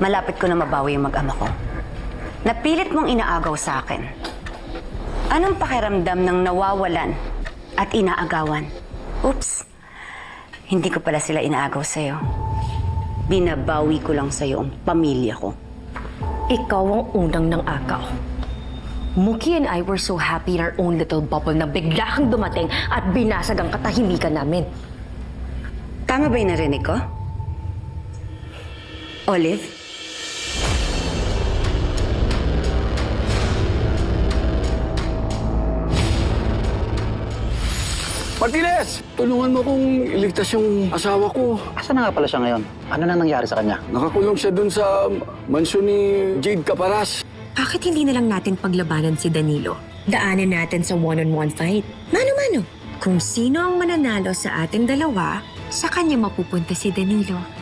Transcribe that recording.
malapit ko na mabawi yung mag-ama ko. Napilit mong inaagaw sa akin. Anong pakiramdam ng nawawalan at inaagawan? Oops, hindi ko pala sila inaagaw sa'yo. Binabawi ko lang sa'yo ang pamilya ko. Ikaw ang unang nang agaw. Muki and I were so happy in our own little bubble na bigla kang dumating at binasag ang katahimikan namin. Tama ba yung narinig ko? Olive? Martinez! Tulungan mo kong iligtas yung asawa ko. Asan na nga pala siya ngayon? Ano na nangyari sa kanya? Nakakulong siya dun sa mansyon ni Jade Caparas. Bakit hindi na lang natin paglabanan si Danilo? Daanan natin sa one-on-one fight. Mano-mano. Kung sino ang mananalo sa ating dalawa, sa kanya mapupunta si Danilo.